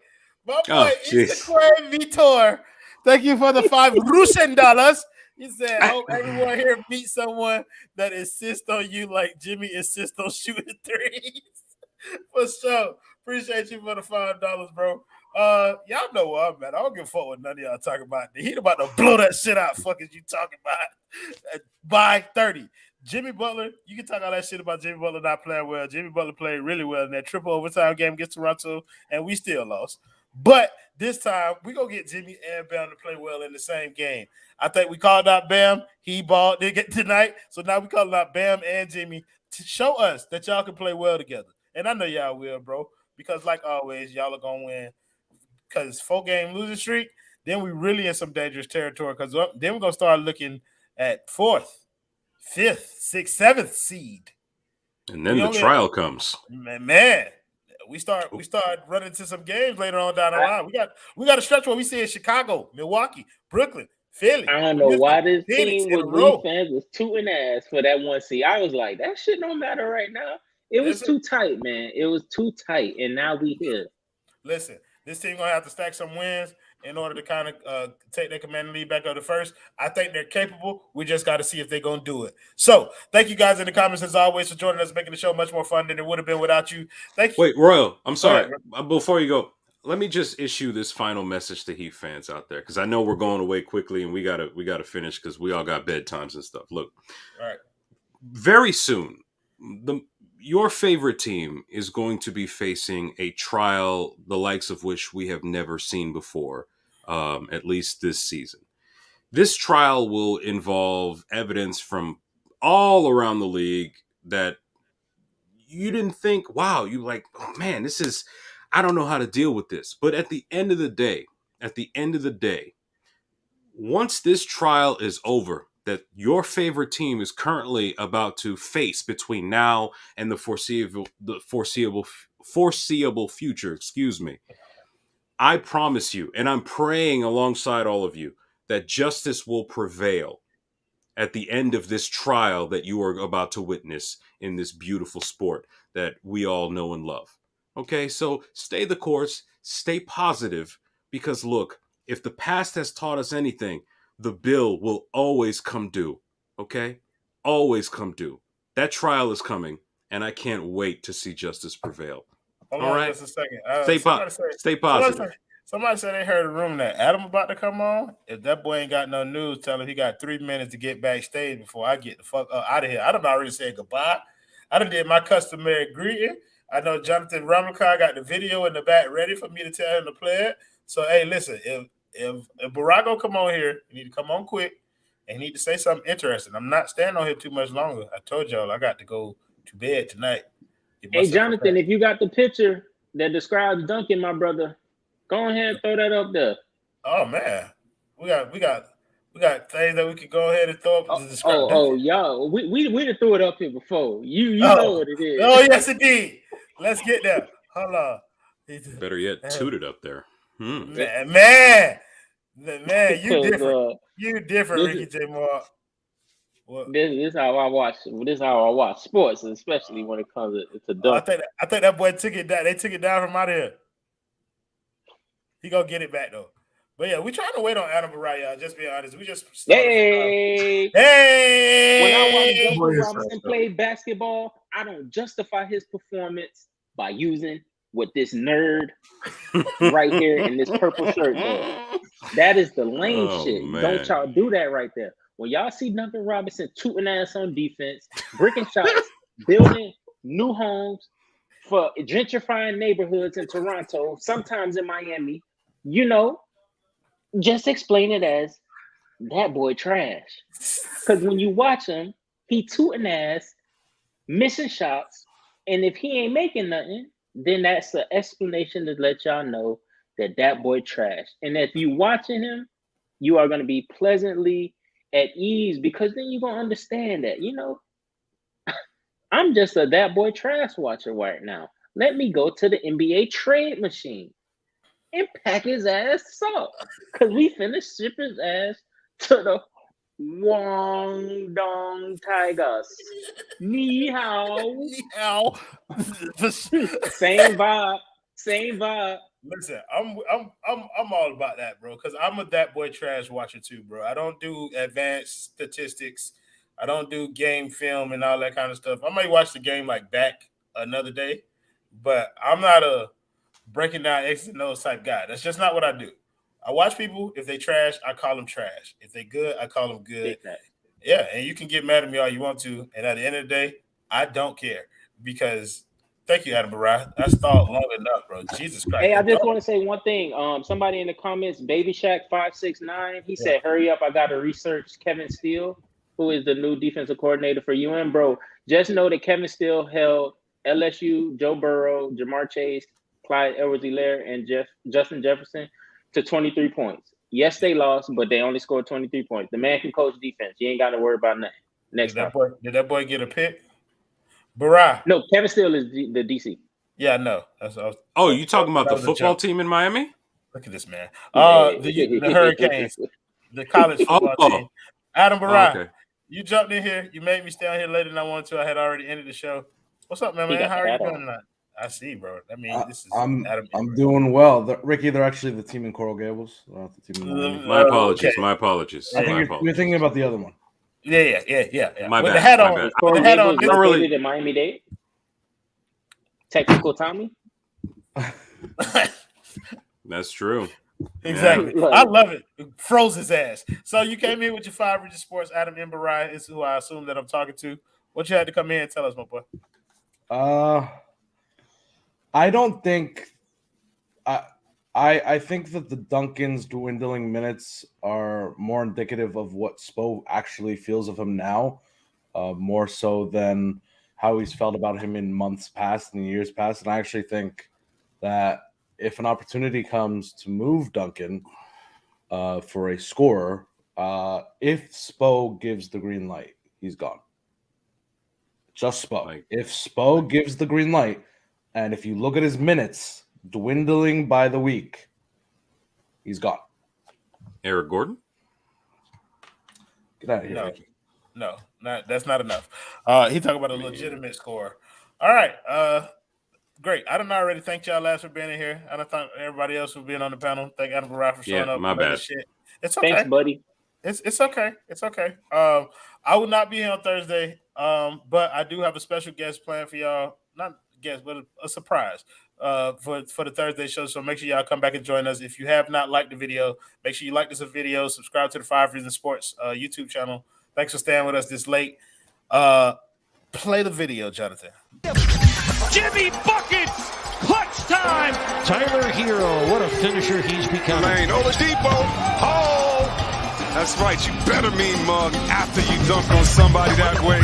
My boy, Oh, it's jeez. the Vitor. Thank you for the $5 Russian dollars. He said, I hope everyone here meets someone that insists on you like Jimmy insists on shooting threes. For sure. Appreciate you for the $5, bro. Y'all know what I'm at. I don't give a fuck what none of y'all talking about. He about to blow that shit out. Fuck is you talking about? By 30. Jimmy Butler, you can talk all that shit about Jimmy Butler not playing well. Jimmy Butler played really well in that triple overtime game against Toronto, and we still lost. But this time, we going to get Jimmy and Bam to play well in the same game. I think we called out Bam. He balled tonight. So now we call out Bam and Jimmy to show us that y'all can play well together. And I know y'all will, bro, because like always, y'all are going to win. Because 4-game losing streak, then we really in some dangerous territory because then we're going to start looking at 4th, 5th, 6th, 7th seed. And then the trial comes. Man, we start running into some games later on down the line. We got a stretch where we see in Chicago, Milwaukee, Brooklyn, Philly. I don't know why this Phoenix team with defense was tooting ass for that 1 seed. I was like, that shit don't matter right now. It was too tight, man. It was too tight, and now we here. Listen, this team gonna have to stack some wins in order to kind of take their commanding lead back up to first. I think they're capable. We just got to see if they're going to do it. So thank you guys in the comments as always for joining us, making the show much more fun than it would have been without you. Thank you. Wait, Royal, I'm sorry. Before you go, let me just issue this final message to Heat fans out there because I know we're going away quickly and we gotta finish because we all got bedtimes and stuff. Look, all right. Very soon, your favorite team is going to be facing a trial the likes of which we have never seen before, at least this season. This trial will involve evidence from all around the league that you didn't think, wow, you like, oh man, I don't know how to deal with this. But at the end of the day, once this trial is over, that your favorite team is currently about to face between now and the foreseeable future, I promise you, and I'm praying alongside all of you, that justice will prevail at the end of this trial that you are about to witness in this beautiful sport that we all know and love. Okay, so stay the course, stay positive, because look, if the past has taught us anything, the bill will always come due. Okay? Always come due. That trial is coming, and I can't wait to see justice prevail. Hold all on right? just a second. Stay positive. Somebody said they heard a rumor that Adam about to come on. If that boy ain't got no news, tell him he got 3 minutes to get backstage before I get the fuck out of here. I done already said goodbye. I done did my customary greeting. I know Jonathan Ramakar got the video in the back ready for me to tell him to play it. So, hey, listen, if Barago come on here, he need to come on quick and he need to say something interesting. I'm not staying on here too much longer. I told y'all I got to go to bed tonight. Hey, Jonathan, if you got the picture that describes Duncan, my brother, go ahead and throw that up there. Oh man, we got things that we could go ahead and throw up to describe. Y'all, we done threw it up here before. You know what it is. Oh yes, indeed. Let's get there. Hold on. Better yet, toot it up there. Man, you different. You different, Ricky J. Moore. This is how I watch. This is how I watch sports, especially when it comes to dunk. I think that boy took it down. They took it down from out of here. He gonna get it back though. But yeah, we trying to wait on Adam Baraya. Just be honest. We just hey. When I watch Duncan Robinson play basketball, I don't justify his performance by using what this nerd right here in this purple shirt does. That is the lame shit. Man. Don't y'all do that right there. When y'all see Duncan Robinson tooting ass on defense, breaking shots, building new homes for gentrifying neighborhoods in Toronto, sometimes in Miami, just explain it as that boy trash. Because when you watch him, he tooting ass, missing shots, and if he ain't making nothing, then that's an explanation to let y'all know that boy trash. And if you watching him, you are going to be pleasantly at ease because then you're going to understand that, I'm just that boy trash watcher right now. Let me go to the NBA trade machine and pack his ass up because we finna ship his ass to the Guangdong Tigers. Ni hao. Ni hao. Same vibe. Listen, I'm all about that, bro. Because I'm a that boy trash watcher too, bro. I don't do advanced statistics. I don't do game film and all that kind of stuff. I might watch the game like back another day, but I'm not a breaking down X's and O's type guy. That's just not what I do. I watch people. If they trash, I call them trash. If they good, I call them good. Yeah, and you can get mad at me all you want to. And at the end of the day, I don't care because thank you, Adam Barra. That's thought long enough, bro. Jesus Christ. Hey, I just want to say one thing. Somebody in the comments, Baby Shack 569, he said, "Hurry up! I got to research Kevin Steele, who is the new defensive coordinator for UM, bro. Just know that Kevin Steele held LSU, Joe Burrow, Jamar Chase, Clyde Edwards-Helaire, and Justin Jefferson to 23 points. Yes, they lost, but they only scored 23 points. The man can coach defense. You ain't got to worry about nothing. Next time. Did that boy get a pick? Barra. No, Kevin Steele is the DC. Yeah, no. You talking about the football team in Miami? Look at this man. The Hurricanes, the college football team. Adam Barra, you jumped in here. You made me stay on here later than I wanted to. I had already ended the show. What's up, man? How are you doing tonight? I see, bro. I mean, this is I'm doing well. Ricky, they're actually the team in Coral Gables. Not the team in my apologies. Okay. My apologies. I think you're thinking about the other one. Yeah. My With bad. the hat on. With the hat on. Not really the Miami-Dade. Technical Tommy. That's true. Exactly. Yeah. I love it. Froze his ass. So you came in with your 5 Rigid Sports. Adam Imbarai is who I assume that I'm talking to. What you had to come in and tell us, my boy? I don't think I think that the Duncan's dwindling minutes are more indicative of what Spo actually feels of him now, more so than how he's felt about him in months past and years past. And I actually think that if an opportunity comes to move Duncan for a scorer, if Spo gives the green light, he's gone. Just Spo. If Spo gives the green light, and if you look at his minutes dwindling by the week, he's gone. Eric Gordon? Get out of here, Ricky. No, that's not enough. He talking about a legitimate score. All right. Great. I done already thank y'all last for being in here. I don't thank everybody else for being on the panel. Thank Adam Barra for showing up. My bad. Shit. It's okay. Thanks, buddy. It's okay. It's okay. I will not be here on Thursday, but I do have a special guest planned for y'all. Not guest, but a surprise for the Thursday show. So make sure y'all come back and join us. If you have not liked the video, make sure you like this video. Subscribe to the 5 Reasons Sports YouTube channel. Thanks for staying with us this late. Play the video, Jonathan. Jimmy Buckets! Clutch time! Tyler Hero, what a finisher he's become. Lane, Oladipo, oh! That's right, you better mean mug after you dunk on somebody that way.